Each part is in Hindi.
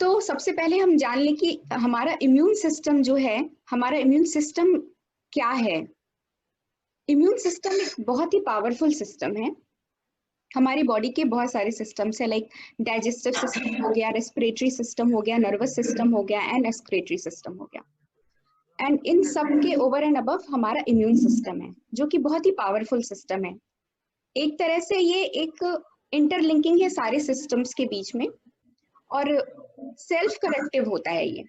तो सबसे पहले हम जान लें कि हमारा इम्यून सिस्टम जो है, हमारा इम्यून सिस्टम क्या है। इम्यून सिस्टम एक बहुत ही पावरफुल सिस्टम है। हमारी बॉडी के बहुत सारे सिस्टम्स है, लाइक डाइजेस्टिव सिस्टम हो गया, रेस्पिरेटरी सिस्टम हो गया, नर्वस सिस्टम हो गया एंड एक्सक्रीटरी सिस्टम हो गया। एंड इन सब के ओवर एंड अबव हमारा इम्यून सिस्टम है, जो कि बहुत ही पावरफुल सिस्टम है। एक तरह से ये एक इंटरलिंकिंग है सारे सिस्टम्स के बीच में, और सेल्फ करेक्टिव होता है ये।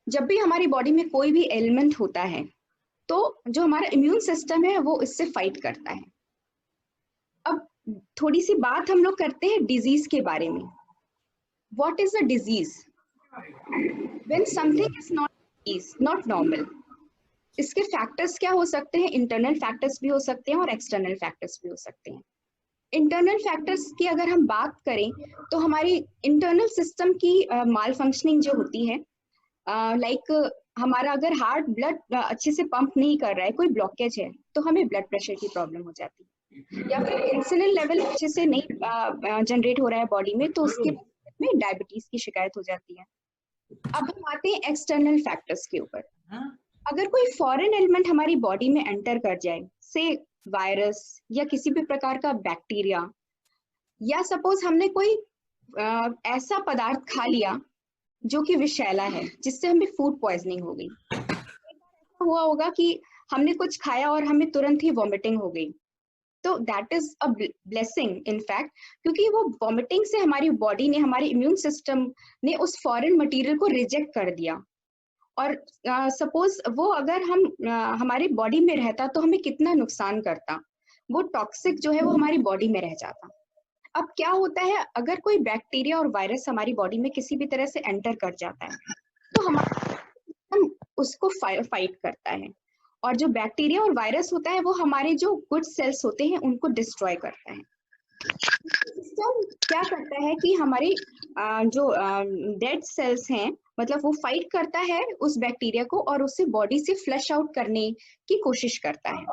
जब भी हमारी बॉडी में कोई भी एलिमेंट होता है तो जो हमारा इम्यून सिस्टम है वो इससे फाइट करता है। अब थोड़ी सी बात हम लोग करते हैं डिजीज के बारे में। What is a disease? When something is not normal. इसके फैक्टर्स क्या हो सकते हैं? इंटरनल फैक्टर्स भी हो सकते हैं और एक्सटर्नल फैक्टर्स भी हो सकते हैं। इंटरनल फैक्टर्स की अगर हम बात करें तो हमारी इंटरनल सिस्टम की माल फंक्शनिंग जो होती है, लाइक हमारा अगर हार्ट ब्लड अच्छे से पंप नहीं कर रहा है, कोई ब्लॉकेज है, तो हमें ब्लड प्रेशर की प्रॉब्लम हो जाती है। या फिर इंसुलिन लेवल अच्छे से नहीं जनरेट हो रहा है बॉडी में, तो उसके में डायबिटीज की शिकायत हो जाती है। अब हम आते हैं एक्सटर्नल फैक्टर्स के ऊपर। अगर कोई फॉरेन एलिमेंट हमारी बॉडी में एंटर कर जाए, से वायरस या किसी भी प्रकार का बैक्टीरिया, या सपोज हमने कोई ऐसा पदार्थ खा लिया जो कि विषैला है, जिससे हमें फूड पॉइजनिंग हो गई। हुआ होगा कि हमने कुछ खाया और हमें तुरंत ही वॉमिटिंग हो गई, तो that is a blessing in fact, क्योंकि वो वॉमिटिंग से हमारी बॉडी ने, हमारे इम्यून सिस्टम ने उस फॉरेन मटेरियल को रिजेक्ट कर दिया। और सपोज वो अगर हमारी बॉडी में रहता तो हमें कितना नुकसान करता। वो टॉक्सिक जो है वो हमारी बॉडी में रह जाता। अब क्या होता है, अगर कोई बैक्टीरिया और वायरस हमारी बॉडी में किसी भी तरह से एंटर कर जाता है, तो हमारा उसको फाइट करता है, और जो बैक्टीरिया और वायरस होता है वो हमारे जो गुड सेल्स होते हैं उनको डिस्ट्रॉय करता है। सिस्टम क्या करता है कि हमारी जो डेड सेल्स हैं, मतलब वो फाइट करता है उस बैक्टीरिया को और उसे बॉडी से फ्लश आउट करने की कोशिश करता है।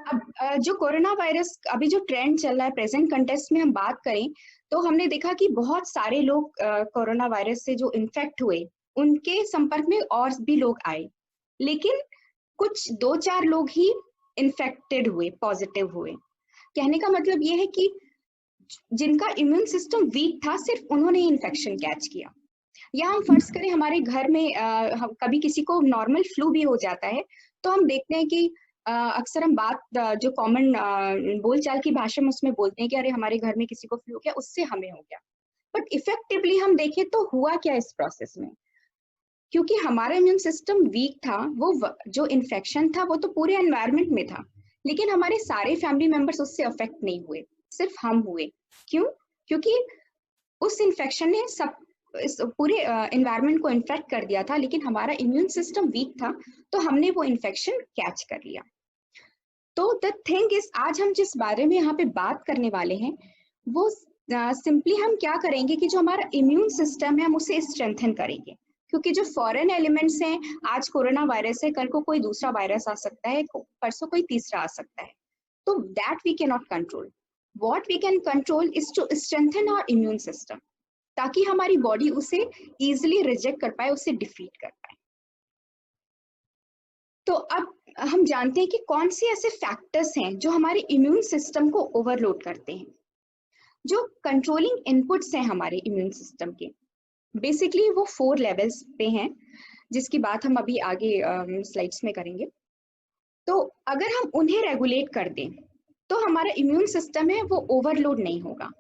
अब जो कोरोना वायरस अभी जो ट्रेंड चल रहा है, प्रेजेंट कंटेक्स्ट में हम बात करें, तो हमने देखा कि बहुत सारे लोग कोरोना वायरस से जो इन्फेक्ट हुए, उनके संपर्क में और भी लोग आए, लेकिन कुछ 2-4 लोग ही इन्फेक्टेड हुए, पॉजिटिव हुए। कहने का मतलब ये है कि जिनका इम्यून सिस्टम वीक था, सिर्फ उन्होंने इन्फेक्शन कैच किया। या हम फर्ज करें हमारे घर में कभी किसी को नॉर्मल फ्लू भी हो जाता है, तो हम देखते हैं कि अक्सर हम बात जो कॉमन बोलचाल की भाषा में उसमें बोलते हैं कि अरे हमारे घर में किसी को फ्लू हो गया, उससे हमें हो गया। बट इफेक्टिवली हम देखें तो हुआ क्या इस प्रोसेस में? क्योंकि हमारा इम्यून सिस्टम वीक था, वो जो इन्फेक्शन था वो तो पूरे एनवायरनमेंट में था, लेकिन हमारे सारे फैमिली मेंबर्स उससे अफेक्ट नहीं हुए, सिर्फ हम हुए। क्यों? क्योंकि उस इन्फेक्शन ने सब इस पूरे एनवायरनमेंट को इन्फेक्ट कर दिया था, लेकिन हमारा इम्यून सिस्टम वीक था, तो हमने वो इन्फेक्शन कैच कर लिया। तो द थिंग इज, आज हम जिस बारे में यहाँ पे बात करने वाले हैं, वो सिंपली हम क्या करेंगे कि जो हमारा इम्यून सिस्टम है हम उसे स्ट्रेंथन करेंगे। क्योंकि जो फॉरेन एलिमेंट्स हैं, आज कोरोना वायरस है, कल को कोई दूसरा वायरस आ सकता है, परसों कोई तीसरा आ सकता है, तो that we can not control. What we can control is to strengthen our immune system, ताकि हमारी बॉडी उसे इजिली रिजेक्ट कर पाए, उसे डिफीट कर पाए। तो अब हम जानते हैं कि कौन से ऐसे फैक्टर्स हैं जो हमारे इम्यून सिस्टम को ओवरलोड करते हैं। जो कंट्रोलिंग इनपुट्स हैं हमारे इम्यून सिस्टम के, बेसिकली वो 4 लेवल्स पे हैं, जिसकी बात हम अभी आगे स्लाइड्स में करेंगे। तो अगर हम उन्हें रेगुलेट कर दें तो हमारा इम्यून सिस्टम है वो ओवरलोड नहीं होगा।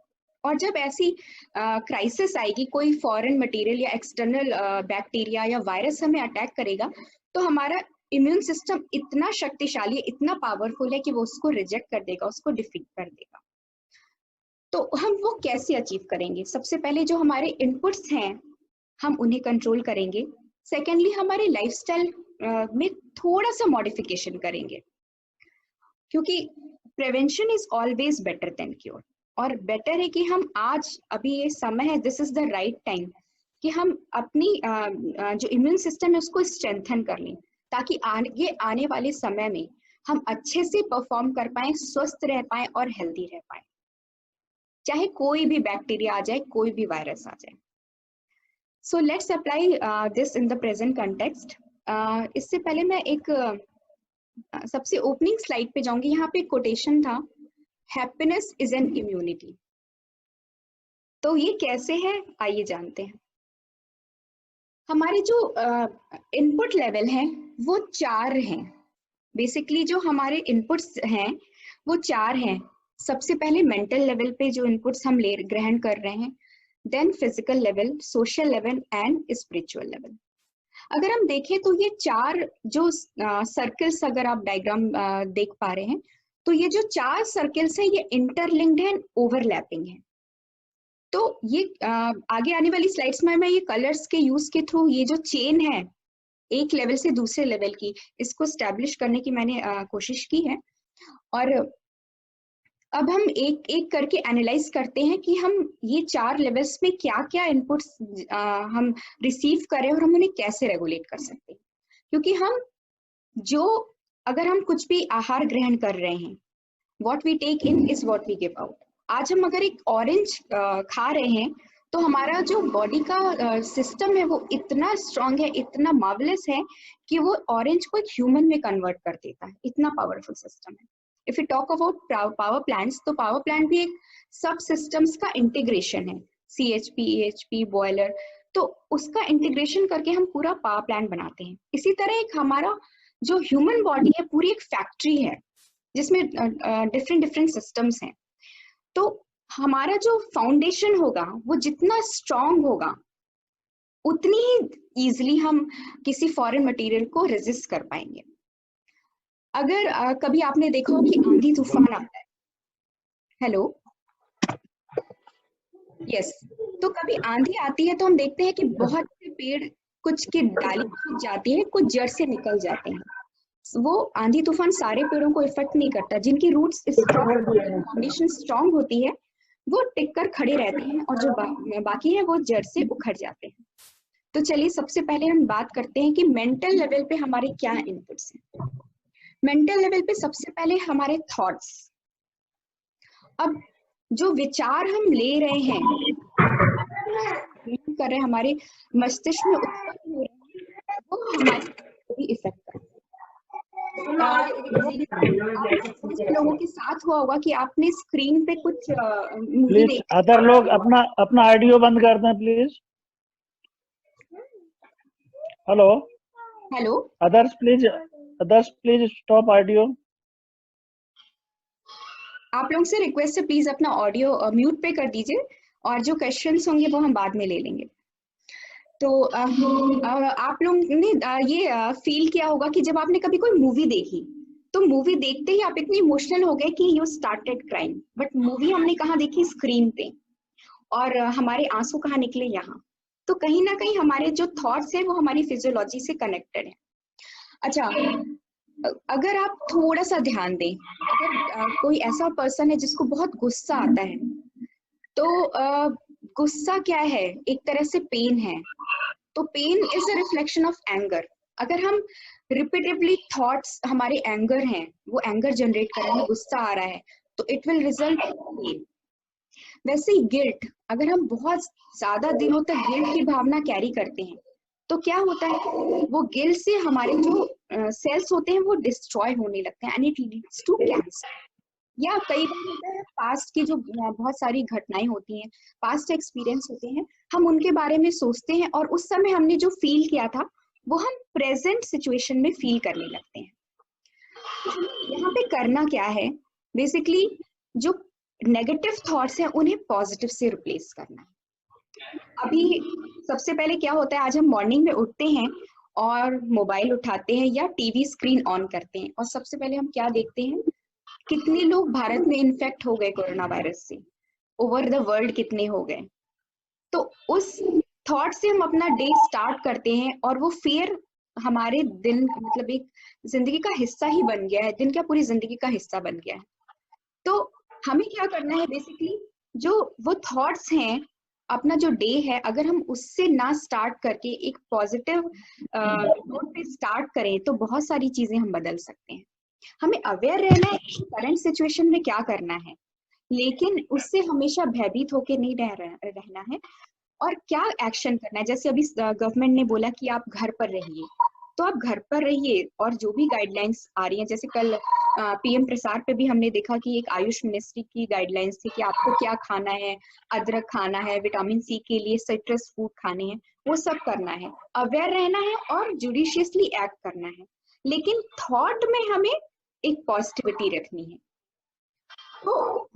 और जब ऐसी क्राइसिस आएगी, कोई फॉरेन मटेरियल या एक्सटर्नल बैक्टीरिया या वायरस हमें अटैक करेगा, तो हमारा इम्यून सिस्टम इतना शक्तिशाली है, इतना पावरफुल है कि वो उसको रिजेक्ट कर देगा, उसको डिफीट कर देगा। तो हम वो कैसे अचीव करेंगे? सबसे पहले जो हमारे इनपुट्स हैं हम उन्हें कंट्रोल करेंगे। सेकेंडली, हमारे लाइफस्टाइल में थोड़ा सा मॉडिफिकेशन करेंगे, क्योंकि prevention is always better than cure. और बेटर है कि हम आज, अभी ये समय है, this is the right time कि हम अपनी जो इम्यून सिस्टम है उसको स्ट्रेंथन कर लें, ताकि आगे आने वाले समय में हम अच्छे से परफॉर्म कर पाए, स्वस्थ रह पाए और हेल्दी रह पाए, चाहे कोई भी बैक्टीरिया आ जाए, कोई भी वायरस आ जाए। So let's apply this in the present context. इससे पहले मैं एक सबसे ओपनिंग स्लाइड पे जाऊंगी। यहाँ पे कोटेशन था, हैप्पीनेस इज एन इम्यूनिटी। तो ये कैसे है, आइए जानते हैं। हमारे जो इनपुट लेवल हैं वो 4 हैं। बेसिकली जो हमारे इनपुट्स हैं वो 4 हैं। सबसे पहले मेंटल लेवल पे जो इनपुट्स हम ग्रहण कर रहे हैं, then physical level, social level and spiritual level. अगर हम देखें तो ये 4 जो सर्कल्स, अगर आप डायग्राम देख पा रहे हैं, तो ये जो 4 सर्कल्स हैं ये इंटरलिंक्ड है, ओवरलैपिंग है। तो ये आगे आने वाली स्लाइड्स में मैं ये कलर्स के यूज के थ्रू ये जो चेन है एक लेवल से दूसरे लेवल की, इसको स्टैब्लिश करने की मैंने कोशिश की है। और अब हम एक एक करके एनालाइज करते हैं कि हम ये 4 लेवल्स में क्या क्या इनपुट्स हम रिसीव करें और हम उन्हें कैसे रेगुलेट कर सकते हैं। क्योंकि हम जो अगर हम कुछ भी आहार ग्रहण कर रहे हैं, what we take in is what we give out. आज हम अगर एक ऑरेंज खा रहे हैं तो हमारा जो बॉडी का सिस्टम है वो इतना स्ट्रांग है, इतना मार्वलस है कि वो ऑरेंज को एक ह्यूमन में कन्वर्ट कर देता है। इतना पावरफुल सिस्टम है। If you talk about power plants, तो पावर प्लांट भी एक सब सिस्टम्स का इंटीग्रेशन है, CHP, EHP, बॉयलर, तो उसका इंटीग्रेशन करके हम पूरा पावर प्लांट बनाते हैं। इसी तरह एक हमारा जो ह्यूमन बॉडी है पूरी एक फैक्ट्री है जिसमें डिफरेंट सिस्टम्स हैं। तो हमारा जो फाउंडेशन होगा वो जितना स्ट्रांग होगा उतनी ही इजिली हम किसी फॉरेन मटेरियल को रेजिस्ट कर पाएंगे। अगर कभी आपने देखा हो कि आंधी तूफान आता है, हेलो, यस, तो कभी आंधी आती है तो हम देखते हैं कि बहुत से पेड़, कुछ की डाली सूख जाती है, कुछ जड़ से निकल जाते हैं। वो आंधी तूफान सारे पेड़ों को इफेक्ट नहीं करता। जिनकी रूट्स स्ट्रांग, फाउंडेशन स्ट्रांग होती है, वो टिक कर खड़े रहते हैं, और जो बाकी है वो जड़ से उखड़ जाते हैं। तो चलिए सबसे पहले हम बात करते हैं कि मेंटल लेवल पे हमारे क्या इनपुट्स हैं। मेंटल लेवल पे सबसे पहले हमारे थॉट्स। अब जो विचार हम ले रहे हैं, कर रहे हैं, हमारे मस्तिष्क में उत्पन्न हो रहे हैं, वो हमारे इफेक्ट करते हैं। लोगों के साथ हुआ होगा कि आपने स्क्रीन पे कुछ मूवी देखी। अदर लोग अपना ऑडियो बंद कर दें please. Hello hello, others please stop audio. आप लोग से रिक्वेस्ट है, प्लीज अपना ऑडियो म्यूट पे कर दीजिए, और जो क्वेश्चंस होंगे वो हम बाद में ले लेंगे। तो आप लोग ने ये फील किया होगा कि जब आपने कभी कोई मूवी देखी तो मूवी देखते ही आप इतने इमोशनल हो गए कि you started crying, but movie हमने कहाँ देखी? स्क्रीन पे, और हमारे आंसू कहाँ निकले? यहाँ। तो कहीं ना कहीं हमारे जो थॉट्स हैं वो हमारी फिजियोलॉजी से कनेक्टेड है। अच्छा, अगर आप थोड़ा सा ध्यान दें, अगर कोई ऐसा पर्सन है जिसको बहुत गुस्सा आता है, तो गुस्सा क्या है? एक तरह से पेन है। तो pain is a reflection of anger. अगर हम रिपीटेडली थॉट्स हमारे एंगर हैं, वो एंगर जनरेट कर रहे हैं, गुस्सा आ रहा है, तो it will result in pen. वैसे ही गिल्ट, अगर हम बहुत ज्यादा दिनों तक गिल्ट की भावना कैरी करते हैं तो क्या होता है? वो गिल्ट से हमारे जो सेल्स होते हैं वो डिस्ट्रॉय होने लगते हैं, and it leads to cancer. या कई बार होता है पास्ट की जो बहुत सारी घटनाएं होती हैं, पास्ट एक्सपीरियंस होते हैं, हम उनके बारे में सोचते हैं और उस समय हमने जो फील किया था वो हम प्रेजेंट सिचुएशन में फील करने लगते हैं। यहाँ पे करना क्या है? बेसिकली जो नेगेटिव थॉट्स हैं उन्हें पॉजिटिव से रिप्लेस करना है। अभी सबसे पहले क्या होता है, आज हम मॉर्निंग में उठते हैं और मोबाइल उठाते हैं या टीवी स्क्रीन ऑन करते हैं, और सबसे पहले हम क्या देखते हैं? कितने लोग भारत में इन्फेक्ट हो गए कोरोना वायरस से, ओवर द वर्ल्ड कितने हो गए। तो उस थॉट से हम अपना डे स्टार्ट करते हैं, और वो फियर हमारे दिन, मतलब एक जिंदगी का हिस्सा ही बन गया है। दिन क्या, पूरी जिंदगी का हिस्सा बन गया है। तो हमें क्या करना है? बेसिकली जो वो थॉट्स हैं, अपना जो डे है, अगर हम उससे ना स्टार्ट करके एक पॉजिटिव नोट पे स्टार्ट करें तो बहुत सारी चीजें हम बदल सकते हैं। हमें अवेयर रहना है कि करंट सिचुएशन में क्या करना है, लेकिन उससे हमेशा भयभीत होकर नहीं रहना है। और क्या एक्शन करना है। जैसे अभी गवर्नमेंट ने बोला कि आप घर पर रहिए, तो आप घर पर रहिए, और जो भी गाइडलाइंस आ रही हैं, जैसे कल पीएम प्रसार पे भी हमने देखा कि एक आयुष मिनिस्ट्री की गाइडलाइंस थी कि आपको क्या खाना है, अदरक खाना है, विटामिन सी के लिए सिट्रस फूड खाने हैं, वो सब करना है, अवेयर रहना है और जुडिशियसली एक्ट करना है, लेकिन थॉट में हमें एक पॉजिटिविटी रखनी है। तो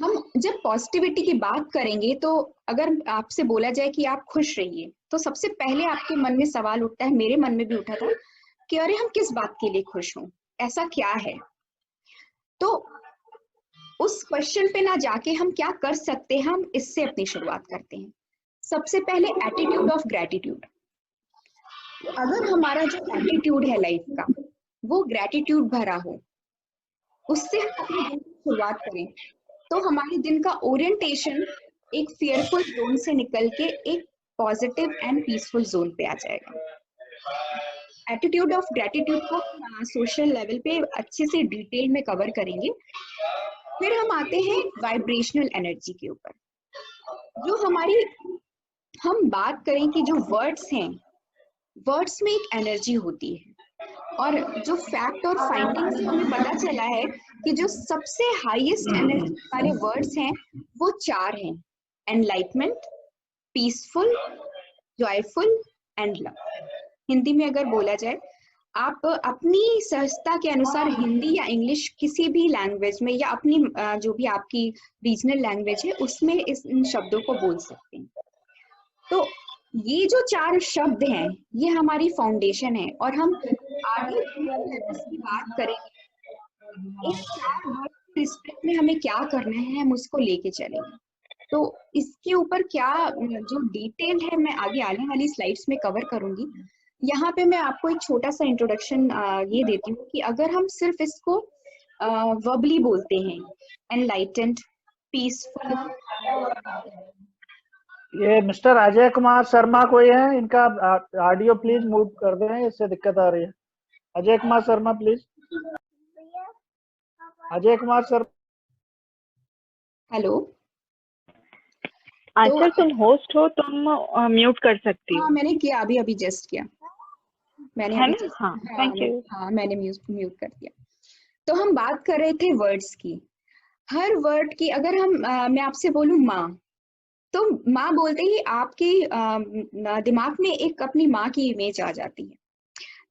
हम जब पॉजिटिविटी की बात करेंगे, तो अगर आपसे बोला जाए कि आप खुश रहिए, तो सबसे पहले आपके मन में सवाल उठता है, मेरे मन में भी उठा था कि अरे हम किस बात के लिए खुश हों, ऐसा क्या है। तो उस क्वेश्चन पे ना जाके हम क्या कर सकते हैं, हम इससे अपनी शुरुआत करते हैं। सबसे पहले एटीट्यूड ऑफ ग्रेटिट्यूड। अगर हमारा जो एटीट्यूड है लाइफ का वो ग्रेटिट्यूड भरा हो, उससे हम अपने दिन की शुरुआत करें, तो हमारे दिन का ओरिएंटेशन एक फियरफुल जोन से निकल के एक पॉजिटिव एंड पीसफुल जोन पे आ जाएगा। एटीट्यूड ऑफ ग्रेटिट्यूड को सोशल लेवल पे अच्छे से डिटेल में कवर करेंगे। फिर हम आते हैं वाइब्रेशनल एनर्जी के ऊपर। जो हमारी, हम बात करें कि जो वर्ड्स हैं, वर्ड्स में एक एनर्जी होती है, और जो फैक्ट और फाइंडिंग से हमें पता चला है कि जो सबसे हाईएस्ट एनर्जी वाले वर्ड्स हैं वो 4 हैं: enlightenment, peaceful, joyful and love. Hindi में अगर बोला जाए, आप अपनी सहजता के अनुसार हिंदी या इंग्लिश किसी भी लैंग्वेज में, या अपनी जो भी आपकी रीजनल लैंग्वेज है उसमें इन शब्दों को बोल सकते हैं। तो ये जो 4 शब्द हैं ये हमारी फाउंडेशन है, और हम आगे लेवल्स की बात करेंगे, इन 4 वर्ड के रिस्पेक्ट में हमें क्या करना है हम उसको लेके चलेंगे। तो इसके ऊपर क्या जो डिटेल है मैं आगे आने वाली स्लाइड्स में कवर करूंगी। यहाँ पे मैं आपको एक छोटा सा इंट्रोडक्शन ये देती हूँ कि अगर हम सिर्फ इसको वर्बली बोलते हैं, एनलाइटेंड, पीसफुल। ये मिस्टर अजय कुमार शर्मा कोई है, इनका ऑडियो प्लीज म्यूट कर दें, इससे दिक्कत आ रही है। Ajay Kumar Sharma please. Ajay Kumar Sharma. Hello. Sir तुम होस्ट हो, तुम म्यूट कर सकती हो। हाँ मैंने किया, अभी अभी जस्ट किया मैंने, है अभी ना? जस्ट, हाँ, थैंक यू। हाँ मैंने म्यूट कर दिया। तो हम बात कर रहे थे वर्ड्स की। हर वर्ड की अगर हम मैं आपसे बोलूं माँ, तो माँ बोलते ही आपके दिमाग में एक अपनी माँ की इमेज आ जाती है।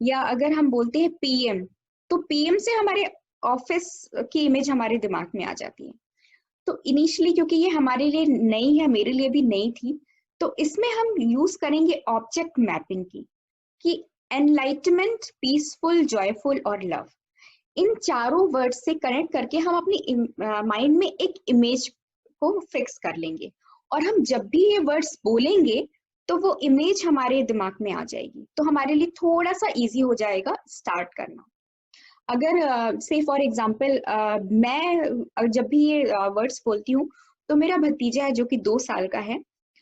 या अगर हम बोलते हैं पीएम, तो पीएम से हमारे ऑफिस की इमेज हमारे दिमाग में आ जाती है। तो इनिशियली क्योंकि ये हमारे लिए नई है, मेरे लिए भी नई थी, तो इसमें हम यूज करेंगे ऑब्जेक्ट मैपिंग की, कि एनलाइटमेंट, पीसफुल, जॉयफुल और लव, इन चारों वर्ड से कनेक्ट करके हम अपनी माइंड में एक इमेज को फिक्स कर लेंगे, और हम जब भी ये वर्ड्स बोलेंगे तो वो इमेज हमारे दिमाग में आ जाएगी, तो हमारे लिए थोड़ा सा इजी हो जाएगा स्टार्ट करना। अगर से फॉर एग्जांपल मैं जब भी ये वर्ड्स बोलती हूँ, तो मेरा भतीजा है जो कि 2 साल का है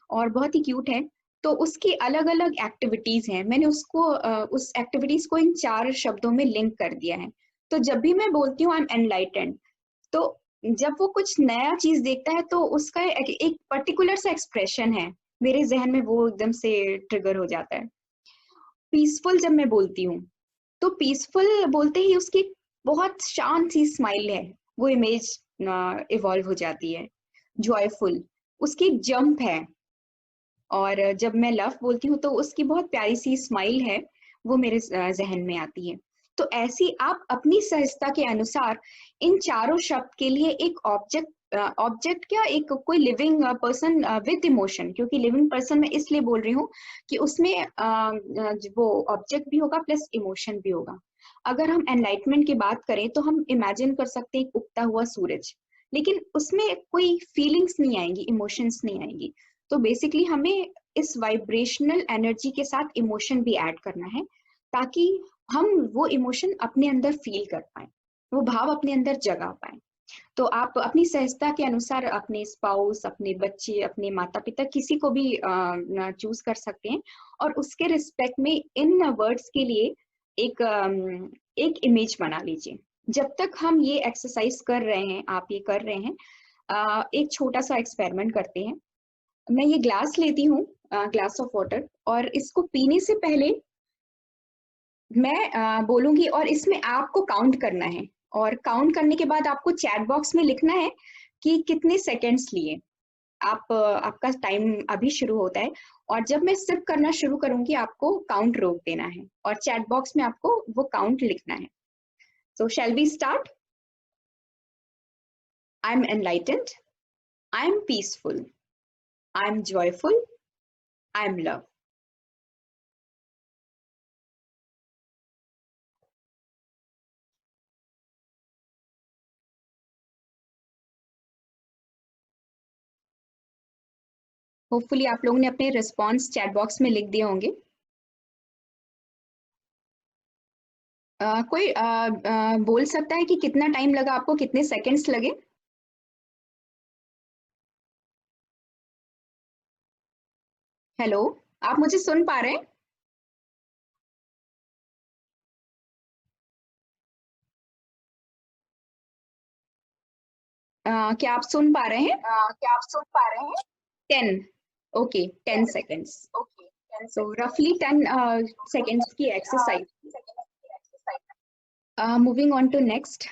और बहुत ही क्यूट है, तो उसकी अलग अलग एक्टिविटीज हैं, मैंने उसको उस एक्टिविटीज को इन 4 शब्दों में लिंक कर दिया है। तो जब भी मैं बोलती हूँ आई एम एनलाइटेंड, तो जब वो कुछ नया चीज देखता है तो उसका एक पर्टिकुलर सा एक्सप्रेशन है मेरे जहन में, वो एकदम से ट्रिगर हो जाता है। पीसफुल जब मैं बोलती हूँ, तो पीसफुल बोलते ही उसकी बहुत शांत सी स्माइल है, वो इमेज इवॉल्व हो जाती है। जॉयफुल, उसकी जंप है। और जब मैं लव बोलती हूँ तो उसकी बहुत प्यारी सी स्माइल है, वो मेरे जहन में आती है। तो ऐसी आप अपनी सहजता के अनुसार इन चारों शब्द के लिए एक ऑब्जेक्ट क्या, एक कोई लिविंग पर्सन विद इमोशन, क्योंकि लिविंग पर्सन मैं इसलिए बोल रही हूँ कि उसमें वो ऑब्जेक्ट भी होगा प्लस इमोशन भी होगा। अगर हम एनलाइटमेंट की बात करें तो हम इमेजिन कर सकते हैं एक उगता हुआ सूरज, लेकिन उसमें कोई फीलिंग्स नहीं आएंगी, इमोशंस नहीं आएंगी। तो बेसिकली हमें इस वाइब्रेशनल एनर्जी के साथ इमोशन भी ऐड करना है, ताकि हम वो इमोशन अपने अंदर फील कर पाए, वो भाव अपने अंदर जगा पाए। तो आप अपनी सहजता के अनुसार अपने स्पाउस, अपने बच्चे, अपने माता पिता, किसी को भी चूज कर सकते हैं, और उसके रिस्पेक्ट में इन वर्ड्स के लिए एक इमेज बना लीजिए। जब तक हम ये एक्सरसाइज कर रहे हैं, आप ये कर रहे हैं, एक छोटा सा एक्सपेरिमेंट करते हैं। मैं ये ग्लास लेती हूँ, ग्लास ऑफ वाटर, और इसको पीने से पहले मैं बोलूंगी और इसमें आपको काउंट करना है, और काउंट करने के बाद आपको चैट बॉक्स में लिखना है कि कितने सेकंड्स लिए। आपका टाइम अभी शुरू होता है, और जब मैं सिप करना शुरू करूंगी आपको काउंट रोक देना है और चैट बॉक्स में आपको वो काउंट लिखना है। So shall we start? I am enlightened, I am peaceful, I am joyful, I am love. Hopefully आप लोगों ने अपने रिस्पॉन्स चैट बॉक्स में लिख दिए होंगे। कोई बोल सकता है कि कितना टाइम लगा आपको, कितने सेकंड्स लगे? हेलो, आप मुझे सुन पा रहे हैं? क्या आप सुन पा रहे हैं? 10, ओके, 10 सेकंड्स। सो रफली 10 सेकंड्स की exercise. Moving on to next.